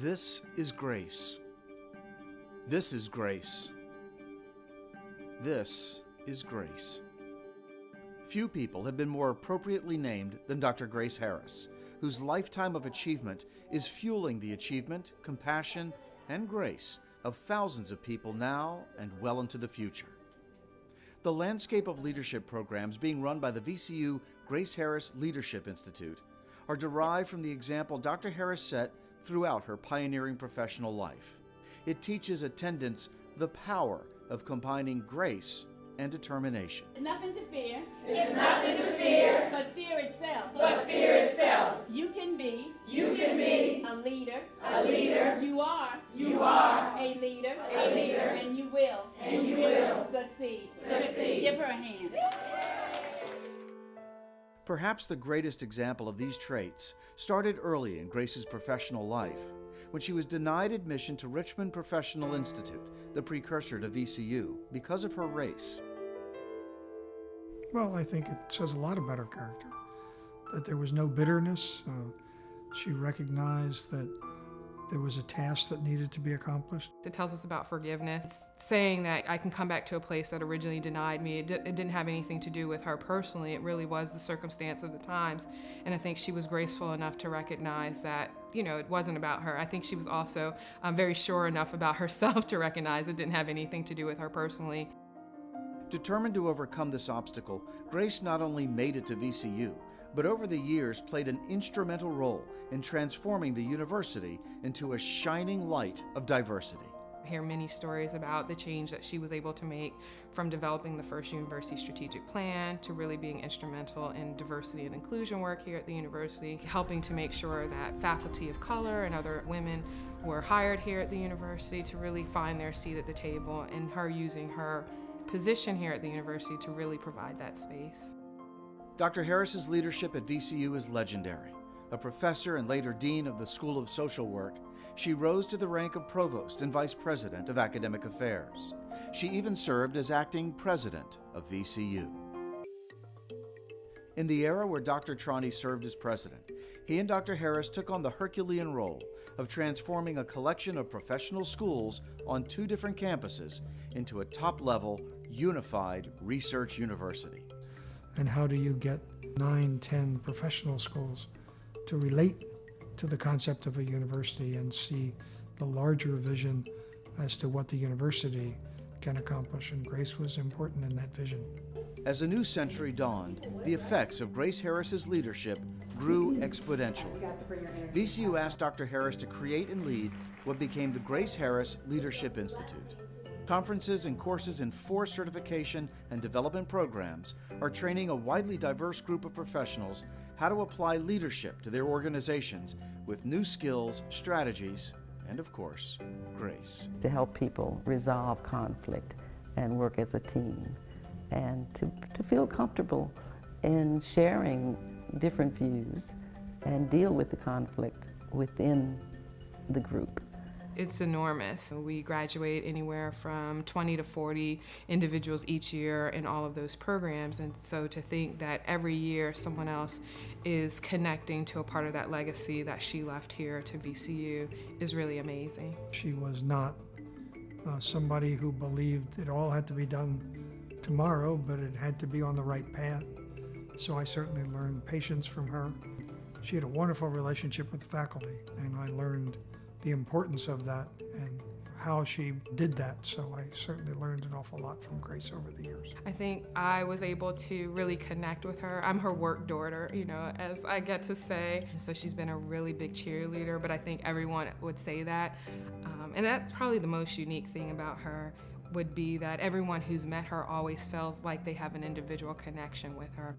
This is grace. This is grace. This is grace. Few people have been more appropriately named than Dr. Grace Harris, whose lifetime of achievement is fueling the achievement, compassion, and grace of thousands of people now and well into the future. The landscape of leadership programs being run by the VCU Grace Harris Leadership Institute are derived from the example Dr. Harris set throughout her pioneering professional life. It teaches attendants the power of combining grace and determination. It's nothing to fear. It's nothing to fear. But fear itself. But fear itself. You can be. You can be. A leader. A leader. You are. You are. A leader. A leader. And you will. And you will. Succeed. Succeed. Give her a hand. Perhaps the greatest example of these traits started early in Grace's professional life, when she was denied admission to Richmond Professional Institute, the precursor to VCU, because of her race. Well, I think it says a lot about her character, that there was no bitterness. She recognized that there was a task that needed to be accomplished. It tells us about forgiveness. It's saying that I can come back to a place that originally denied me. It didn't have anything to do with her personally. It really was the circumstance of the times. And I think she was graceful enough to recognize that, it wasn't about her. I think she was also very sure enough about herself to recognize it didn't have anything to do with her personally. Determined to overcome this obstacle, Grace not only made it to VCU, but over the years played an instrumental role in transforming the university into a shining light of diversity. I hear many stories about the change that she was able to make, from developing the first university strategic plan to really being instrumental in diversity and inclusion work here at the university, helping to make sure that faculty of color and other women were hired here at the university to really find their seat at the table, and her using her position here at the university to really provide that space. Dr. Harris's leadership at VCU is legendary. A professor and later dean of the School of Social Work, she rose to the rank of Provost and Vice President of Academic Affairs. She even served as acting president of VCU. In the era where Dr. Trani served as president, he and Dr. Harris took on the Herculean role of transforming a collection of professional schools on 2 different campuses into a top-level, unified research university. And how do you get 9, 10 professional schools to relate to the concept of a university and see the larger vision as to what the university can accomplish? And Grace was important in that vision. As a new century dawned, the effects of Grace Harris's leadership grew exponentially. VCU asked Dr. Harris to create and lead what became the Grace Harris Leadership Institute. Conferences and courses in 4 certification and development programs are training a widely diverse group of professionals how to apply leadership to their organizations with new skills, strategies, and of course, grace. To help people resolve conflict and work as a team, and to feel comfortable in sharing different views and deal with the conflict within the group. It's enormous. We graduate anywhere from 20 to 40 individuals each year in all of those programs, and so to think that every year someone else is connecting to a part of that legacy that she left here to VCU is really amazing. She was not somebody who believed it all had to be done tomorrow, but it had to be on the right path. So I certainly learned patience from her. She had a wonderful relationship with the faculty, and I learned the importance of that and how she did that. So I certainly learned an awful lot from Grace over the years. I think I was able to really connect with her. I'm her work daughter, as I get to say. So she's been a really big cheerleader, but I think everyone would say that. And that's probably the most unique thing about her, would be that everyone who's met her always feels like they have an individual connection with her.